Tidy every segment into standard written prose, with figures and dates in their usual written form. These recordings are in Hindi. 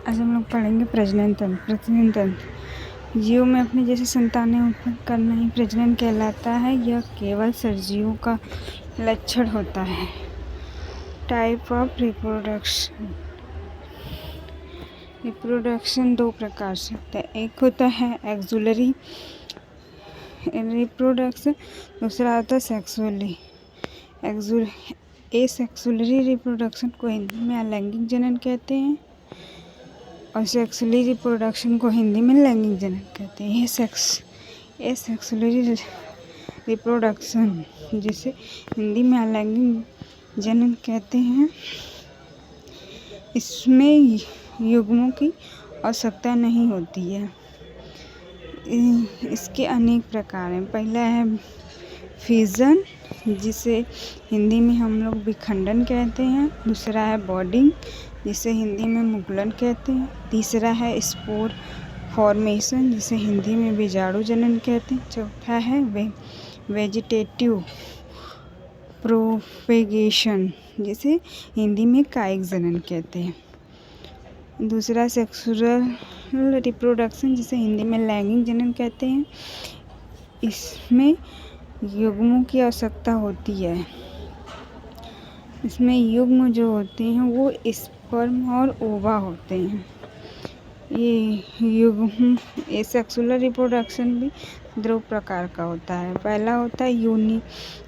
आज हम लोग पढ़ेंगे प्रजनन तंत्र। प्रजनन तंत्र जीव में अपने जैसे संतानें उत्पन्न करना ही प्रजनन कहलाता है। यह केवल सजीवों का लक्षण होता है। Type of reproduction. रिप्रोडक्शन दो प्रकार से होता है। एक होता है एक्सुलरी रिप्रोडक्शन, दूसरा होता है सेक्सुअली। एसेक्सुलरी रिप्रोडक्शन को हिंदी में अलैंगिक जनन कहते हैं और सेक्सुअली रिप्रोडक्शन को हिंदी में लैंगिक जनन कहते हैं। एसेक्सुलरी रिप्रोडक्शन, जिसे हिंदी में अलैंगिक जनन कहते हैं, इसमें युग्मों की आवश्यकता नहीं होती है। इसके अनेक प्रकार हैं। पहला है फिजन, जिसे हिंदी में हम लोग विखंडन कहते हैं। दूसरा है बॉडिंग, जिसे हिंदी में मुकुलन कहते हैं। तीसरा है स्पोर फॉर्मेशन, जिसे हिंदी में बीजाणु जनन कहते हैं। चौथा है वेजिटेटिव प्रोपेगेशन, जिसे हिंदी में कायिक जनन कहते हैं। दूसरा सेक्सुअल रिप्रोडक्शन, जिसे हिंदी में लैंगिक जनन कहते हैं। इसमें युग्मों की आवश्यकता होती है। इसमें युग्म जो होते हैं वो स्पर्म और ओवा होते हैं। ये युग्म एसेक्सुलर रिप्रोडक्शन भी दो प्रकार का होता है। पहला होता है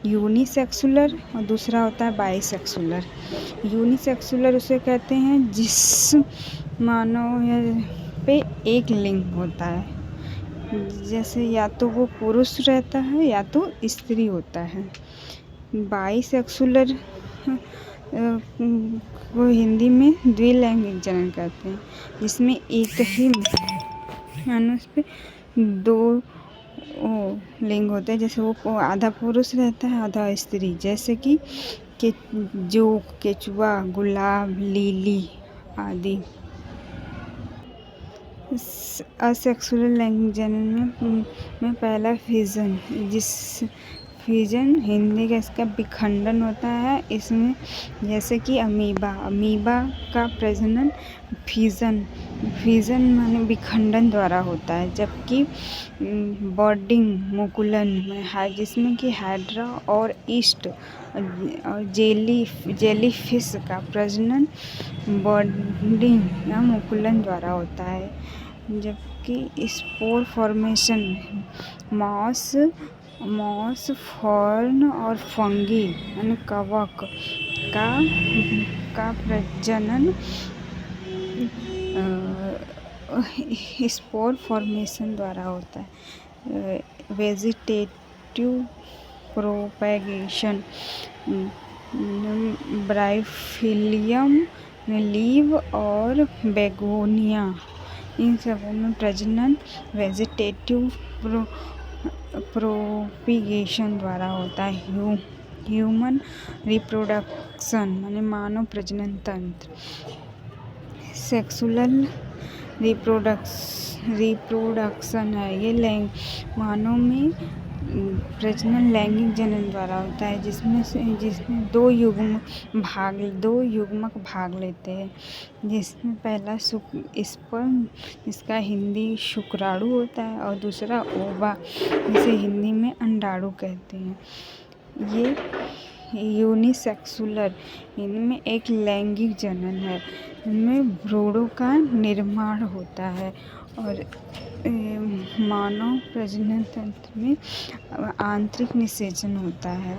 यूनिसेक्सुलर और दूसरा होता है बाइसेक्सुलर। यूनिसेक्सुलर उसे कहते हैं जिस मानव पे एक लिंग होता है, जैसे या तो वो पुरुष रहता है या तो स्त्री होता है। बाइसेक्सुलर वो हिंदी में द्विलैंगिक जनन कहते हैं, जिसमें एक ही मनुष्य पे दो लिंग होते हैं। जैसे वो आधा पुरुष रहता है आधा स्त्री, जैसे कि जोक, केचुआ, गुलाब, लिली आदि। असेक्सुअल लैंगिक जनन में पहला फिजन, जिस फिजन हिंदी का इसका विखंडन होता है। इसमें जैसे कि अमीबा का प्रजनन फिजन माने विखंडन द्वारा होता है, जबकि बॉडिंग मुकुलन में जिसमें कि हाइड्रा और ईस्ट और जेलीफिश का प्रजनन बॉडिंग या मुकुलन द्वारा होता है। जबकि स्पोर फॉर्मेशन मॉस फर्न और फंगी यानी कवक का प्रजनन स्पोर फॉर्मेशन द्वारा होता है। वेजिटेटिव प्रोपेगेशन ब्राइफिलियम, लीव और बेगोनिया, इन सबों में प्रजनन वेजिटेटिव प्रोपिगेशन द्वारा होता है। ह्यूमन रिप्रोडक्शन माने मानव प्रजनन तंत्र। सेक्सुअल रिप्रोडक्शन है, ये मानव में प्रजनन लैंगिक जनन द्वारा होता है, जिसमें दो युग्मक भाग लेते हैं। जिसमें पहला स्पर्म, जिसका हिंदी शुक्राणु होता है, और दूसरा ओवा, जिसे हिंदी में अंडाणु कहते हैं। ये यूनिसेक्सुलर, इनमें एक लैंगिक जनन है। इनमें भ्रूणों का निर्माण होता है और मानव प्रजनन तंत्र में आंतरिक निषेचन होता है।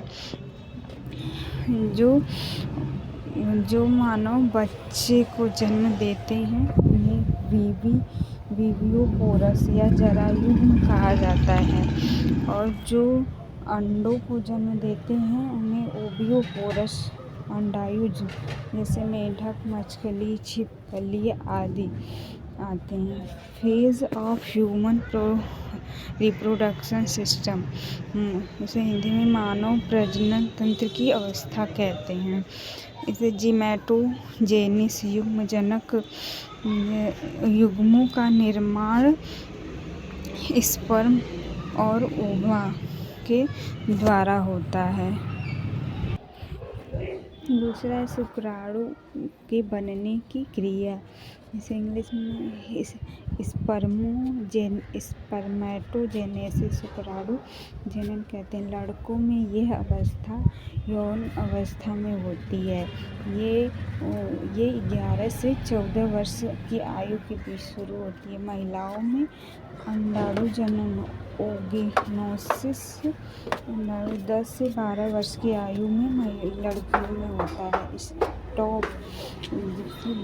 जो मानव बच्चे को जन्म देते हैं उन्हें वीवियोपोरस या जरायुग्म कहा जाता है, और जो अंडों को जन्म देते हैं उन्हें ओवियोपोरस अंडायुज, जैसे मेढक, मछली, छिपकली आदि आते हैं। Phase of human reproduction system, उसे हिंदी में मानव प्रजनन तंत्र की अवस्था कहते हैं। इसे जीमैटोजेनिस युग्मजनक युग्मों का निर्माण स्पर्म और ओवा के द्वारा होता है। दूसरा है शुक्राणु के बनने की क्रिया, जैसे इंग्लिश में स्पर्मेटोजेनेसिस शुक्राणु जनन कहते हैं। लड़कों में यह अवस्था यौन अवस्था में होती है। ये 11 से 14 वर्ष की आयु के बीच शुरू होती है। महिलाओं में अंडाणु जनन ओगेनोसिस 10 से 12 वर्ष की आयु में लड़कियों में होता है। स्टॉप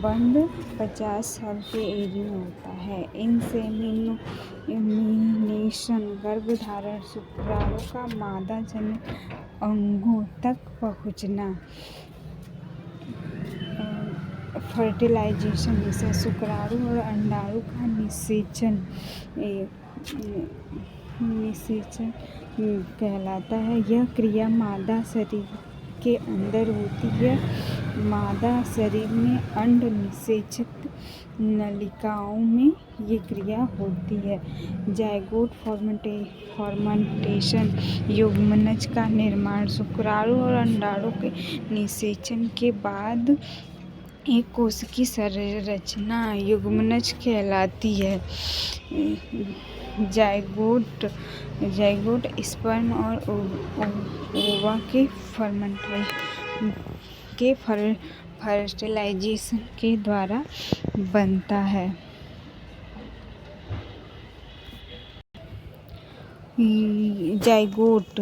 बंद 50 साल के एज में होता है। इंसेमिनेशन गर्भधारण शुक्राणु का मादा जनन अंगों तक पहुँचना। फर्टिलाइजेशन जैसे शुक्राणु और अंडाणु का निषेचन कहलाता है। यह क्रिया मादा शरीर के अंदर होती है। मादा शरीर में अंड निषेचित नलिकाओं में ये क्रिया होती है। जाइगोट फर्मेंटेशन युग्मनज का निर्माण शुक्राणु और अंडाणु के निषेचन के बाद एक कोश की संरचना युग्मनज कहलाती है। जाइगोट स्पर्म और ओवा के फर्टिलाइजेशन के द्वारा बनता है। जाइगोट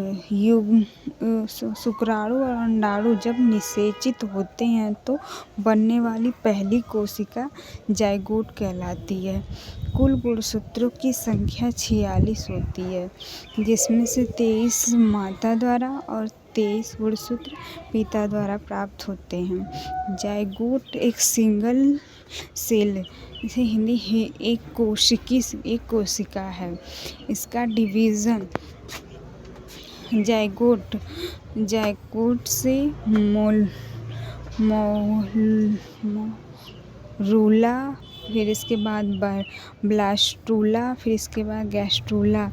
शुक्राणु और अंडाणु जब निषेचित होते हैं तो बनने वाली पहली कोशिका जाइगोट कहलाती है। कुल गुणसूत्रों की संख्या 46 होती है, जिसमें से 23 माता द्वारा और 23 गुणसूत्र पिता द्वारा प्राप्त होते हैं। जाइगोट एक सिंगल सेल, इसे हिंदी एक कोशिका है। इसका डिवीज़न जाइगोट से रूला, फिर इसके बाद ब्लास्टूला, फिर इसके बाद गैस्ट्रूला,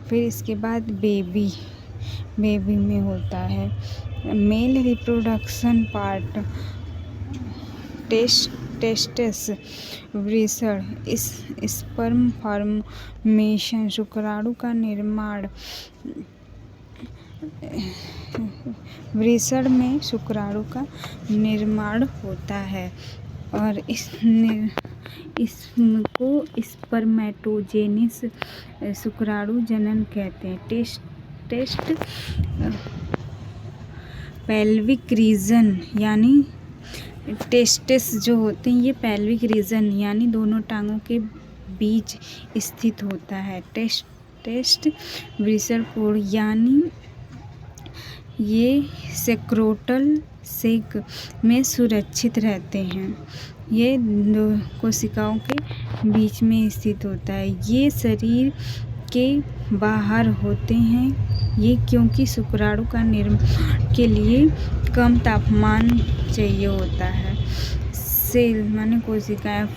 फिर इसके बाद बेबी में होता है। मेल रिप्रोडक्शन पार्ट टेस्टिस वृषण स्पर्म फॉर्मेशन शुक्राणु का निर्माण। वृषण में शुक्राणु का निर्माण होता है और इसको स्पर्मेटोजेनिस शुक्राणु जनन कहते हैं। टेस्ट पेल्विक रीजन यानी टेस्टिस जो होते हैं ये पेल्विक रीजन यानी दोनों टांगों के बीच स्थित होता है। टेस्ट वृषण कोण यानी ये सेक्रोटल सेक में सुरक्षित रहते हैं। ये दो कोशिकाओं के बीच में स्थित होता है। ये शरीर के बाहर होते हैं। ये क्योंकि शुक्राणु का निर्माण के लिए कम तापमान चाहिए होता है। सेल माने कोशिकाएं,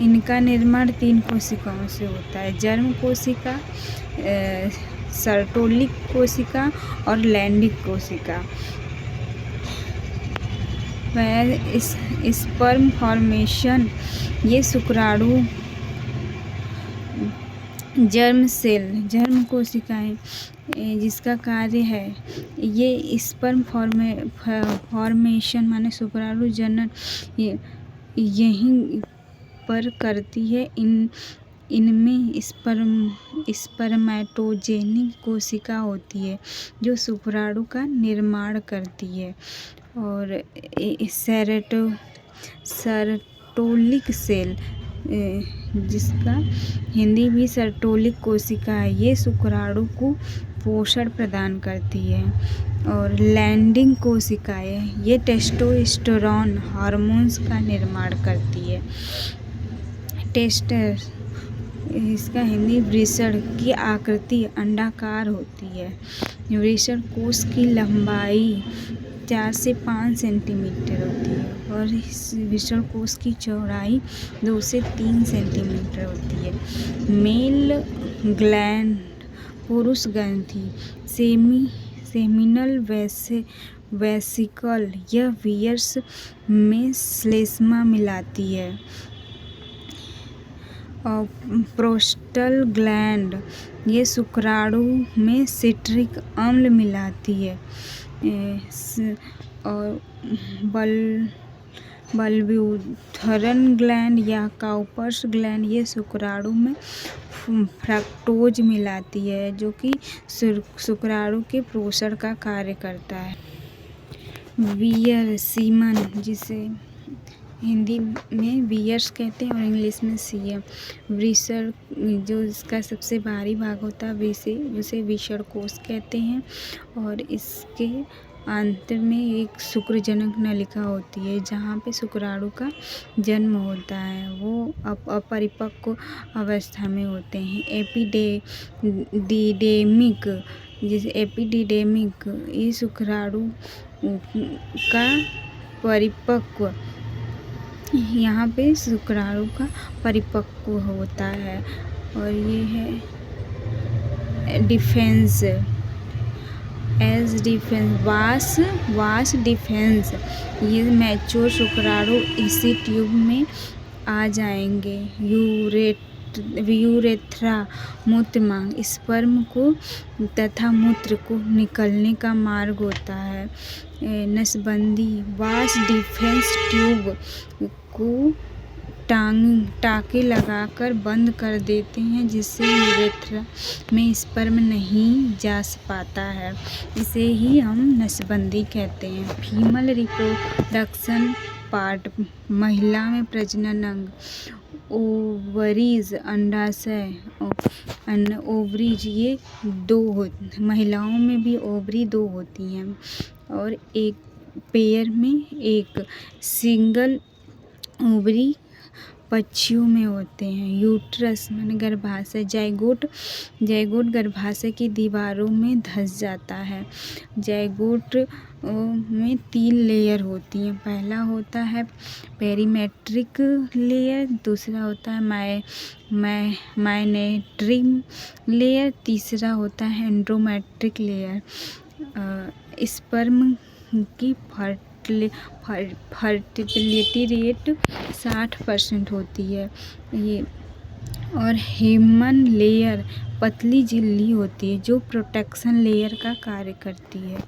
इनका निर्माण 3 कोशिकाओं से होता है। जर्म कोशिका, सर्टोलिक कोशिका और लैंडिक कोशिका। स्पर्म फॉर्मेशन ये शुक्राणु जर्म कोशिकाएं जिसका कार्य है ये स्पर्म फॉर्मेशन माने शुक्राणु जनन यहीं पर करती है। इनमें स्पर्मेटोजेनिक कोशिका होती है जो शुक्राणु का निर्माण करती है। और सर्टोलिक सेल जिसका हिंदी भी सर्टोलिक कोशिका है, ये शुक्राणु को पोषण प्रदान करती है। और लैंडिंग कोशिकाएं ये टेस्टोस्टेरोन हार्मोन्स का निर्माण करती है। इसका हिंदी वृषण की आकृति अंडाकार होती है। वृषण कोश की लंबाई 4 से 5 सेंटीमीटर होती है और इस वृषण कोश की चौड़ाई 2 से 3 सेंटीमीटर होती है। मेल ग्लैंड पुरुष ग्रंथि सेमिनल वेसिकल, यह वियर्स में श्लेष्मा मिलाती है। और प्रोस्टल ग्लैंड, ये शुक्राणु में सिट्रिक अम्ल मिलाती है। और बल्ब्यूथरन ग्लैंड या काउपर्स ग्लैंड, ये शुक्राणु में फ्रक्टोज मिलाती है, जो कि शुक्राणु के पोषण का कार्य करता है। वियर, सीमन, जिसे हिंदी में वियर्स कहते हैं और इंग्लिश में सीएम। वृषण, जो इसका सबसे बाहरी भाग होता है उसे विषणकोश कहते हैं। और इसके आंतर में एक शुक्रजनक नलिका होती है जहाँ पे शुक्राणु का जन्म होता है। वो अपरिपक्व अवस्था में होते हैं। एपिडिडेमिक, जैसे एपिडिडेमिक, ये शुक्राणु का परिपक्व, यहाँ पे शुक्राणु का परिपक्व होता है। और ये है डिफेंस, वास डिफेंस, ये मैच्योर शुक्राणु इसी ट्यूब में आ जाएंगे। यूरेथ्रा, मूत्र मार्ग, स्पर्म को तथा मूत्र को निकलने का मार्ग होता है। नसबंदी, वास डिफेंस ट्यूब को टाँके लगाकर बंद कर देते हैं, जिससे यूरेथ्रा में स्पर्म नहीं जा पाता है। इसे ही हम नसबंदी कहते हैं। फीमल रिप्रोडक्शन पार्ट, महिला में प्रजनन अंग। ओवरीज, अंडाशय, ओवरीज, ये महिलाओं में भी ओवरी 2 होती हैं। और एक पेयर में एक सिंगल ओवरी पक्षियों में होते हैं। यूट्रस माने गर्भाशय, जाइगोट गर्भाशय की दीवारों में धंस जाता है। जाइगोट में 3 लेयर होती हैं। पहला होता है पेरीमेट्रिक लेयर, दूसरा होता है माइनेट्रिम लेयर, तीसरा होता है एंड्रोमेट्रिक लेयर। स्पर्म की फर्टिलिटी रेट 60% होती है ये। और हिमन लेयर पतली झिल्ली होती है जो प्रोटेक्शन लेयर का कार्य करती है।